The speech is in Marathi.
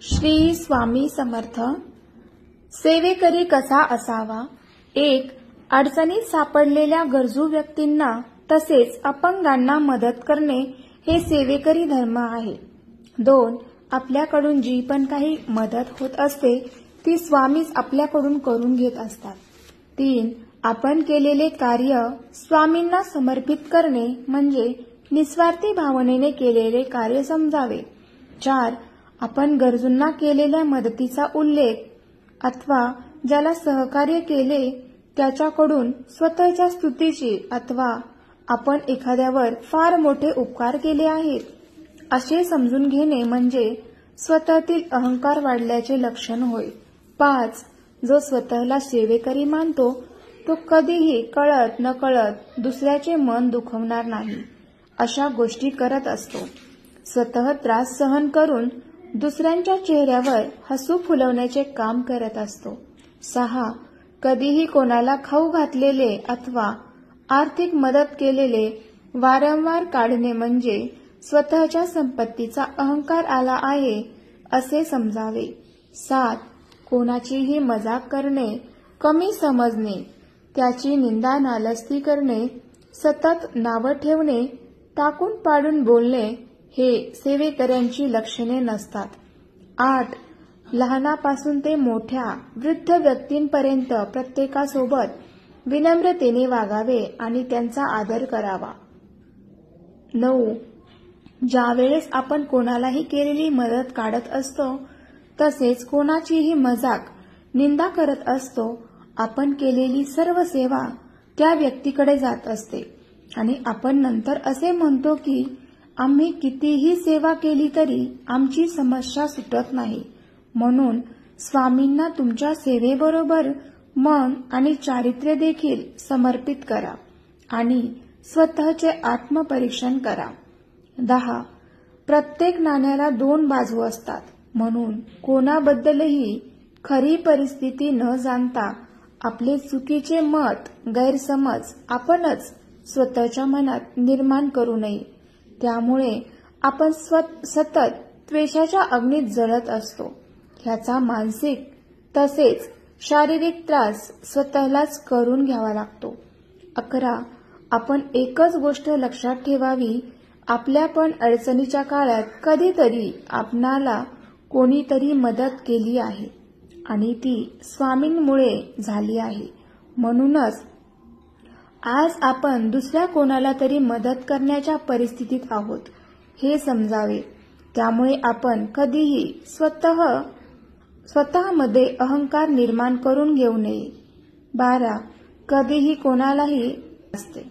श्री स्वामी समर्थ. सेवेकरी कसा असावा? 1. अडचणीत सापडलेल्या गरजू व्यक्तींना तसेच अपंगांना मदत करणे हे सेवेकरी धर्म आहे. 2. आपल्याकडून जी पण काही मदत होत असते ती स्वामीच आपल्याकडून करून घेत असतात. 3. आपण केलेले कार्य स्वामींना समर्पित करणे म्हणजे निस्वार्थी भावनेने केलेले कार्य समजावे. 4. आपण गरजूंना केलेल्या मदतीचा उल्लेख अथवा ज्याला सहकार्य केले त्याच्याकडून स्वतःच्या स्तुतीची अथवा आपण एखाद्यावर फार मोठे उपकार केले आहेत असे समजून घेणे म्हणजे स्वतःतील अहंकार वाढल्याचे लक्षण होय. 5. जो स्वतःला सेवेकरी मानतो तो कधीही कळत नकळत दुसऱ्याचे मन दुखवणार नाही अशा गोष्टी करत असतो. स्वतः त्रास सहन करून दुसऱ्यांच्या चेहऱ्यावर हसू फुलवण्याचे काम करत असतो. 6. कधीही कोणाला खाऊ घातलेले अथवा आर्थिक मदत केलेले वारंवार काढणे म्हणजे स्वतःच्या संपत्तीचा अहंकार आला आहे असे समजावे. 7. कोणाचीही मजाक करणे, कमी समजणे, त्याची निंदा नालस्ती करणे, सतत नावं ठेवणे, टाकून पाडून बोलणे हे सेवेकऱ्यांची लक्षणे नसतात. 8. लहानापासून ते मोठ्या वृद्ध व्यक्तींपर्यंत प्रत्येकासोबत विनम्रतेने वागावे आणि त्यांचा आदर करावा. 9. ज्यावेळेस आपण कोणालाही केलेली मदत काढत असतो तसेच कोणाचीही मजाक निंदा करत असतो आपण केलेली सर्व सेवा त्या व्यक्तीकडे जात असते आणि आपण नंतर असे म्हणतो की आम्ही कितीही सेवा केली तरी आमची समस्या सुटत नाही. म्हणून स्वामींना तुमच्या सेवेबरोबर मन आणि चारित्र्य देखील समर्पित करा आणि स्वतःचे आत्मपरीक्षण करा. 10. प्रत्येक नाण्याला 2 बाजू असतात म्हणून कोणाबद्दलही खरी परिस्थिती न जाणता आपले चुकीचे मत गैरसमज आपणच स्वतःच्या मनात निर्माण करू नये. त्यामुळे आपण सतत त्वेषाच्या अग्नीत जळत असतो. ह्याचा मानसिक तसेच शारीरिक त्रास स्वतःलाच करून घ्यावा लागतो. 11. आपण एकच गोष्ट लक्षात ठेवावी, आपल्या पण अडचणीच्या काळात कधीतरी आपणाला कोणीतरी मदत केली आहे आणि ती स्वामींमुळे झाली आहे. म्हणूनच आज आपण दुसऱ्या कोणाला तरी मदत करण्याच्या परिस्थितीत आहोत हे समजावे. त्यामुळे आपण कधीही स्वतःमध्ये अहंकार निर्माण करून घेऊ नये. 12. कधीही कोणालाही असते